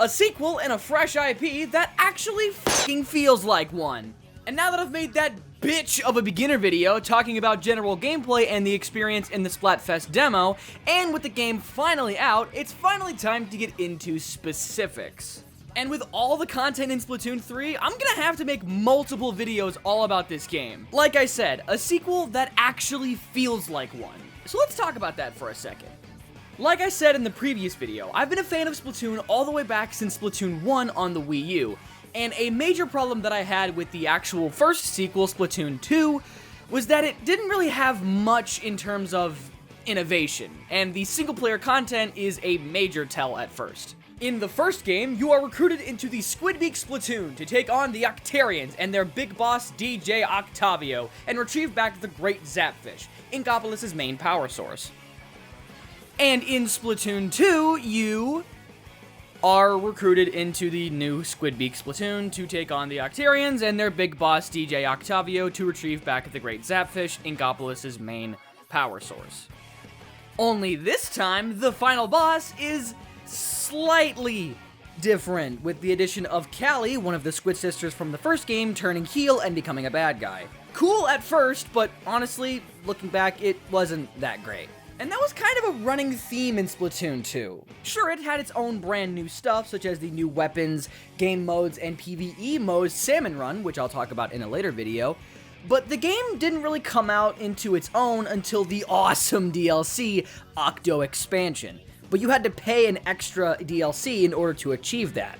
A sequel and a fresh IP that actually fucking feels like one. And now that I've made that bitch of a beginner video talking about general gameplay and the experience in the Splatfest demo, and with the game finally out, it's finally time to get into specifics. And with all the content in Splatoon 3, I'm gonna have to make multiple videos all about this game. Like I said, a sequel that actually feels like one. So let's talk about that for a second. Like I said in the previous video, I've been a fan of Splatoon all the way back since Splatoon 1 on the Wii U, and a major problem that I had with the actual first sequel, Splatoon 2, was that it didn't really have much in terms of innovation, and the single-player content is a major tell at first. In the first game, you are recruited into the Squidbeak Splatoon to take on the Octarians and their big boss DJ Octavio, and retrieve back the Great Zapfish, Inkopolis' main power source. And in Splatoon 2, you are recruited into the new Squidbeak Splatoon to take on the Octarians and their big boss DJ Octavio to retrieve back the Great Zapfish, Inkopolis' main power source. Only this time, the final boss is slightly different, with the addition of Callie, one of the Squid Sisters from the first game, turning heel and becoming a bad guy. Cool at first, but honestly, looking back, it wasn't that great. And that was kind of a running theme in Splatoon 2. Sure, it had its own brand new stuff, such as the new weapons, game modes, and PvE modes Salmon Run, which I'll talk about in a later video, but the game didn't really come out into its own until the awesome DLC, Octo Expansion. But you had to pay an extra DLC in order to achieve that.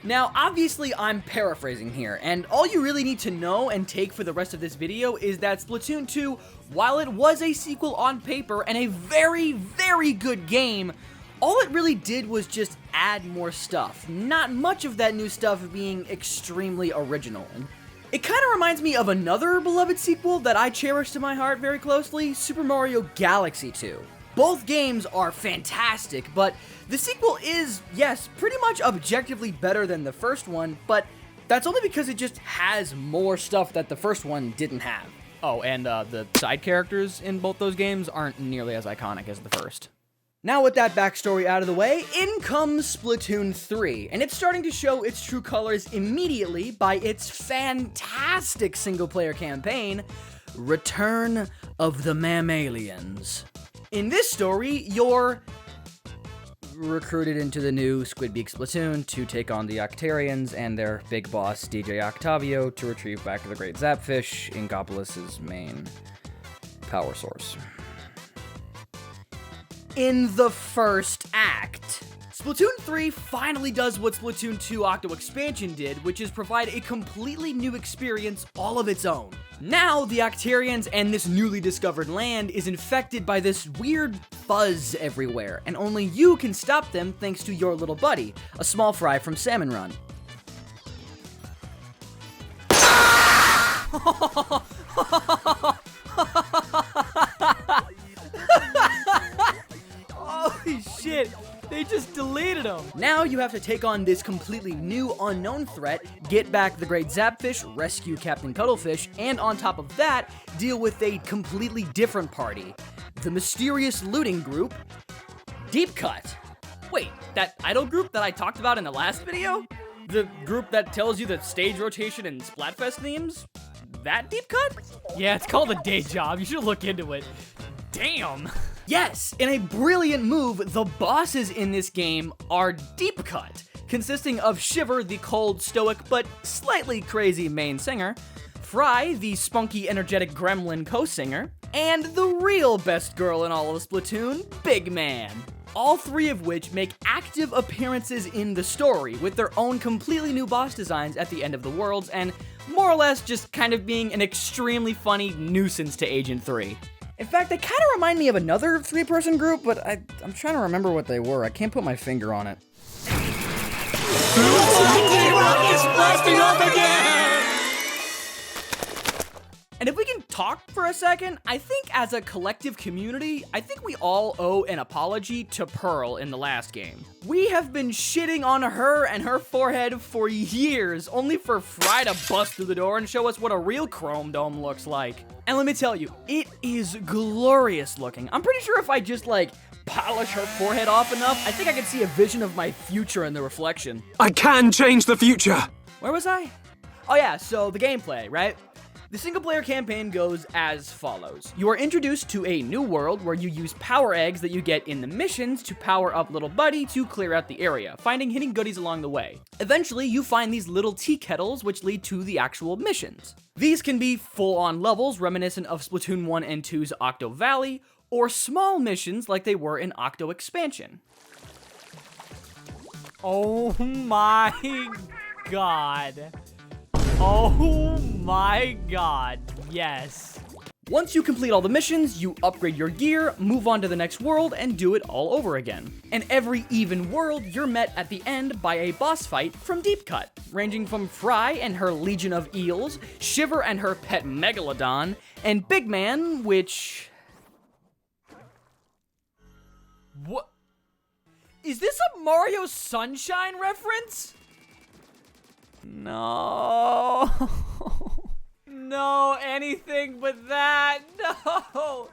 Now, obviously, I'm paraphrasing here, and all you really need to know and take for the rest of this video is that Splatoon 2, while it was a sequel on paper and a very, very good game, all it really did was just add more stuff, not much of that new stuff being extremely original. It kind of reminds me of another beloved sequel that I cherish to my heart very closely, Super Mario Galaxy 2. Both games are fantastic, but the sequel is, yes, pretty much objectively better than the first one, but that's only because it just has more stuff that the first one didn't have. Oh, and the side characters in both those games aren't nearly as iconic as the first. Now with that backstory out of the way, in comes Splatoon 3, and it's starting to show its true colors immediately by its fantastic single-player campaign, Return of the Mammalians. In this story, you're recruited into the new Squidbeak Splatoon to take on the Octarians and their big boss, DJ Octavio, to retrieve back the Great Zapfish, Inkopolis' main power source. In the first act, Splatoon 3 finally does what Splatoon 2 Octo Expansion did, which is provide a completely new experience all of its own. Now, the Octarians and this newly discovered land is infected by this weird fuzz everywhere, and only you can stop them thanks to your little buddy, a small fry from Salmon Run. Holy shit! They just deleted them! Now you have to take on this completely new, unknown threat, get back the Great Zapfish, rescue Captain Cuttlefish, and on top of that, deal with a completely different party. The mysterious looting group, Deep Cut. Wait, that idol group that I talked about in the last video? The group that tells you the stage rotation and Splatfest themes? That Deep Cut? Yeah, it's called a day job. You should look into it. Damn! Yes, in a brilliant move, the bosses in this game are Deep Cut, consisting of Shiver, the cold, stoic, but slightly crazy main singer, Fry, the spunky, energetic gremlin co-singer, and the real best girl in all of Splatoon, Big Man. All three of which make active appearances in the story, with their own completely new boss designs at the end of the worlds, and more or less just kind of being an extremely funny nuisance to Agent 3. In fact, they kind of remind me of another three-person group, but I'm trying to remember what they were. I can't put my finger on it. It's blasting off again! And if we can talk for a second, I think as a collective community, I think we all owe an apology to Pearl in the last game. We have been shitting on her and her forehead for years, only for Fry to bust through the door and show us what a real chrome dome looks like. And let me tell you, it is glorious looking. I'm pretty sure if I just polish her forehead off enough, I think I can see a vision of my future in the reflection. I can change the future! Where was I? Oh yeah, so the gameplay, right? The single-player campaign goes as follows. You are introduced to a new world where you use power eggs that you get in the missions to power up Little Buddy to clear out the area, finding hidden goodies along the way. Eventually, you find these little tea kettles which lead to the actual missions. These can be full-on levels reminiscent of Splatoon 1 and 2's Octo Valley, or small missions like they were in Octo Expansion. Oh my god. Oh my god, yes. Once you complete all the missions, you upgrade your gear, move on to the next world, and do it all over again. In every even world, you're met at the end by a boss fight from Deep Cut, ranging from Fry and her legion of eels, Shiver and her pet Megalodon, and Big Man, which... What? Is this a Mario Sunshine reference? No. No, anything but that. No.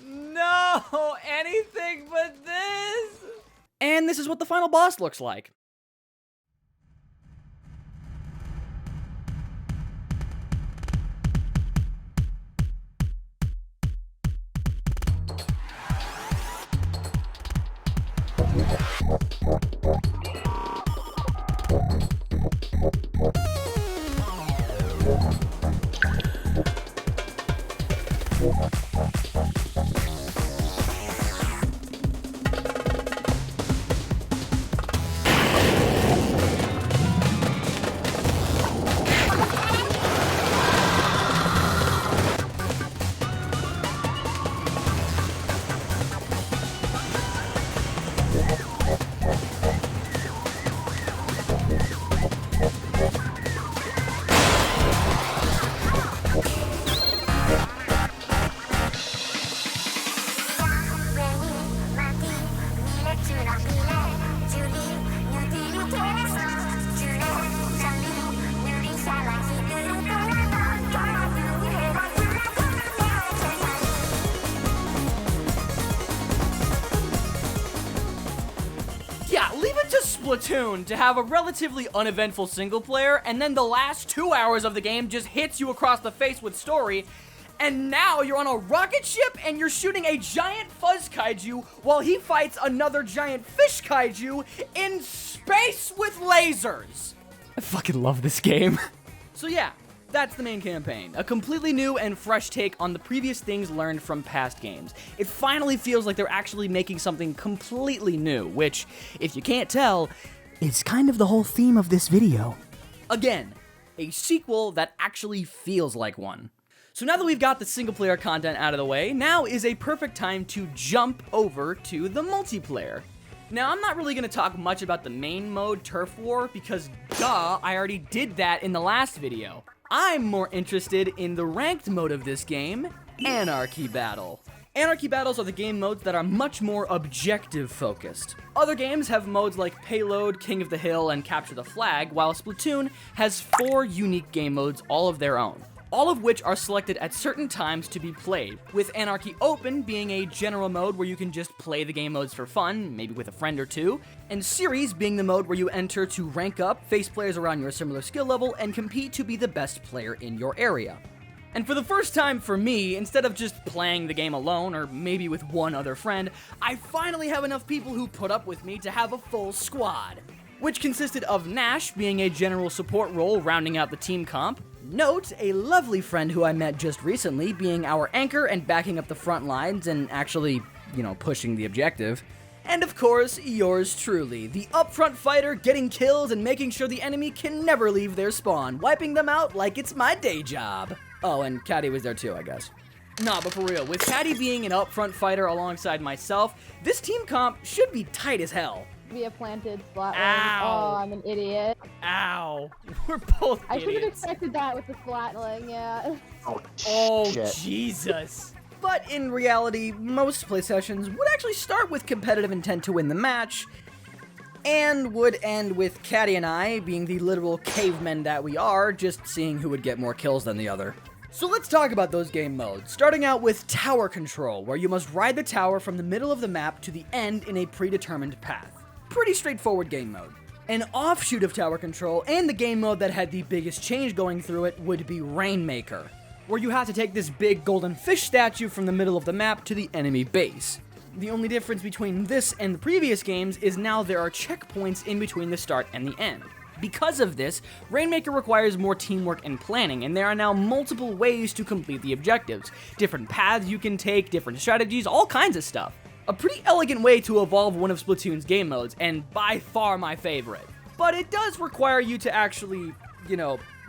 No, anything but this. And this is what the final boss looks like. Yeah, leave it to Splatoon to have a relatively uneventful single player, and then the last 2 hours of the game just hits you across the face with story, and now you're on a rocket ship and you're shooting a giant fuzz kaiju while he fights another giant fish kaiju in space with lasers. I fucking love this game. So yeah, that's the main campaign. A completely new and fresh take on the previous things learned from past games. It finally feels like they're actually making something completely new, which, if you can't tell, is kind of the whole theme of this video. Again, a sequel that actually feels like one. So now that we've got the single player content out of the way, now is a perfect time to jump over to the multiplayer. Now, I'm not really going to talk much about the main mode, Turf War, because duh, I already did that in the last video. I'm more interested in the ranked mode of this game, Anarchy Battle. Anarchy Battles are the game modes that are much more objective focused. Other games have modes like Payload, King of the Hill, and Capture the Flag, while Splatoon has 4 unique game modes all of their own, all of which are selected at certain times to be played, with Anarchy Open being a general mode where you can just play the game modes for fun, maybe with a friend or two, and Series being the mode where you enter to rank up, face players around your similar skill level, and compete to be the best player in your area. And for the first time for me, instead of just playing the game alone, or maybe with one other friend, I finally have enough people who put up with me to have a full squad, which consisted of Nash being a general support role rounding out the team comp, Note, a lovely friend who I met just recently, being our anchor and backing up the front lines and actually, pushing the objective. And of course, yours truly, the upfront fighter getting kills and making sure the enemy can never leave their spawn, wiping them out like it's my day job. Oh, and Caddy was there too, I guess. Nah, but for real, with Caddy being an upfront fighter alongside myself, this team comp should be tight as hell. We have planted Splat Zones. Ow. Oh, I'm an idiot. Ow. We're both I should have idiots. expected that with the Splatling, yeah. Oh, Shit. Jesus. But in reality, most play sessions would actually start with competitive intent to win the match, and would end with Caddy and I, being the literal cavemen that we are, just seeing who would get more kills than the other. So let's talk about those game modes, starting out with Tower Control, where you must ride the tower from the middle of the map to the end in a predetermined path. Pretty straightforward game mode. An offshoot of Tower Control, and the game mode that had the biggest change going through it, would be Rainmaker, where you have to take this big golden fish statue from the middle of the map to the enemy base. The only difference between this and the previous games is now there are checkpoints in between the start and the end. Because of this, Rainmaker requires more teamwork and planning, and there are now multiple ways to complete the objectives. Different paths you can take, different strategies, all kinds of stuff. A pretty elegant way to evolve one of Splatoon's game modes, and by far my favorite. But it does require you to actually,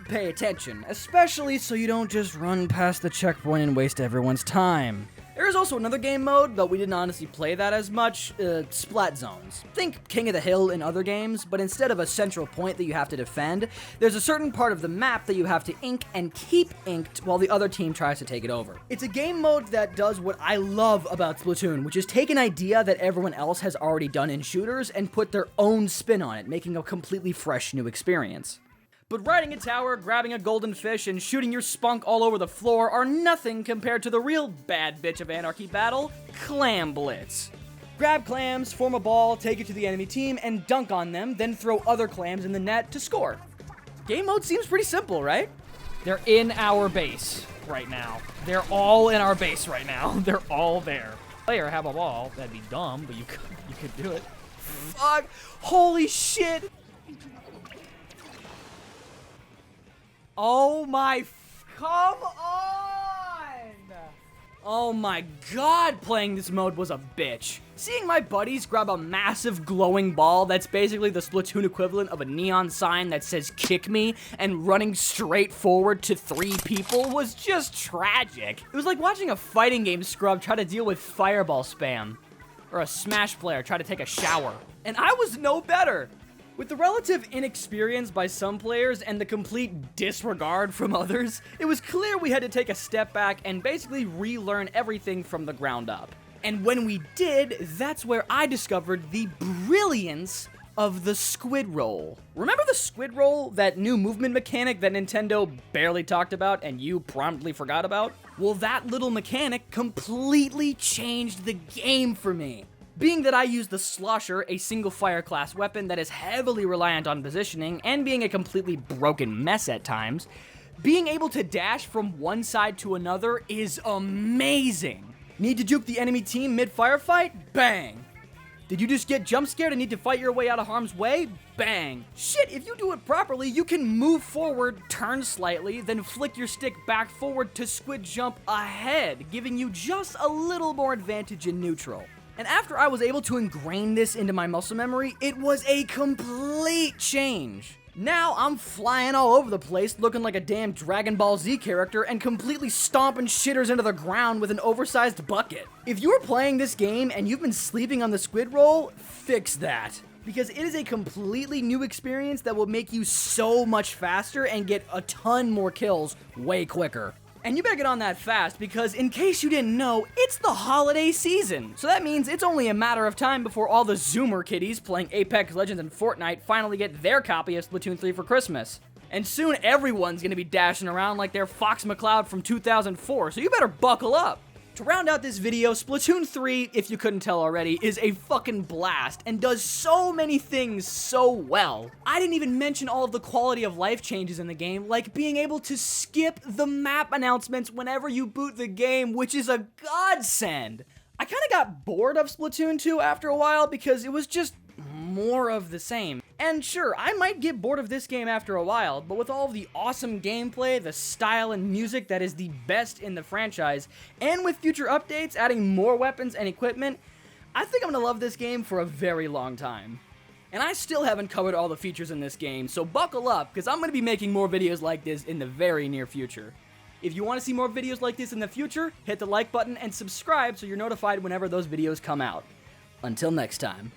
pay attention, especially so you don't just run past the checkpoint and waste everyone's time. There is also another game mode, though we didn't honestly play that as much, Splat Zones. Think King of the Hill in other games, but instead of a central point that you have to defend, there's a certain part of the map that you have to ink and keep inked while the other team tries to take it over. It's a game mode that does what I love about Splatoon, which is take an idea that everyone else has already done in shooters and put their own spin on it, making a completely fresh new experience. But riding a tower, grabbing a golden fish, and shooting your spunk all over the floor are nothing compared to the real bad bitch of anarchy battle, Clam Blitz. Grab clams, form a ball, take it to the enemy team, and dunk on them, then throw other clams in the net to score. Game mode seems pretty simple, right? They're in our base right now. They're all in our base right now. They're all there. Player have a ball. That'd be dumb, but you could do it. Fuck! Holy shit! Oh my, come on! Oh my god, playing this mode was a bitch. Seeing my buddies grab a massive glowing ball that's basically the Splatoon equivalent of a neon sign that says "kick me" and running straight forward to 3 people was just tragic. It was like watching a fighting game scrub try to deal with fireball spam. Or a Smash player try to take a shower. And I was no better. With the relative inexperience by some players and the complete disregard from others, it was clear we had to take a step back and basically relearn everything from the ground up. And when we did, that's where I discovered the brilliance of the squid roll. Remember the squid roll, that new movement mechanic that Nintendo barely talked about and you promptly forgot about? Well, that little mechanic completely changed the game for me. Being that I use the Slosher, a single fire class weapon that is heavily reliant on positioning, and being a completely broken mess at times, being able to dash from one side to another is amazing. Need to juke the enemy team mid-firefight? Bang! Did you just get jump scared and need to fight your way out of harm's way? Bang! Shit, if you do it properly, you can move forward, turn slightly, then flick your stick back forward to squid jump ahead, giving you just a little more advantage in neutral. And after I was able to ingrain this into my muscle memory, it was a complete change. Now I'm flying all over the place looking like a damn Dragon Ball Z character and completely stomping shitters into the ground with an oversized bucket. If you are playing this game and you've been sleeping on the squid roll, fix that. Because it is a completely new experience that will make you so much faster and get a ton more kills way quicker. And you better get on that fast, because in case you didn't know, it's the holiday season. So that means it's only a matter of time before all the Zoomer kiddies playing Apex Legends and Fortnite finally get their copy of Splatoon 3 for Christmas. And soon everyone's gonna be dashing around like they're Fox McCloud from 2004, so you better buckle up. To round out this video, Splatoon 3, if you couldn't tell already, is a fucking blast and does so many things so well. I didn't even mention all of the quality of life changes in the game, like being able to skip the map announcements whenever you boot the game, which is a godsend. I kinda got bored of Splatoon 2 after a while because it was just more of the same. And sure, I might get bored of this game after a while, but with all of the awesome gameplay, the style and music that is the best in the franchise, and with future updates adding more weapons and equipment, I think I'm gonna love this game for a very long time. And I still haven't covered all the features in this game, so buckle up, because I'm gonna be making more videos like this in the very near future. If you want to see more videos like this in the future, hit the like button and subscribe so you're notified whenever those videos come out. Until next time.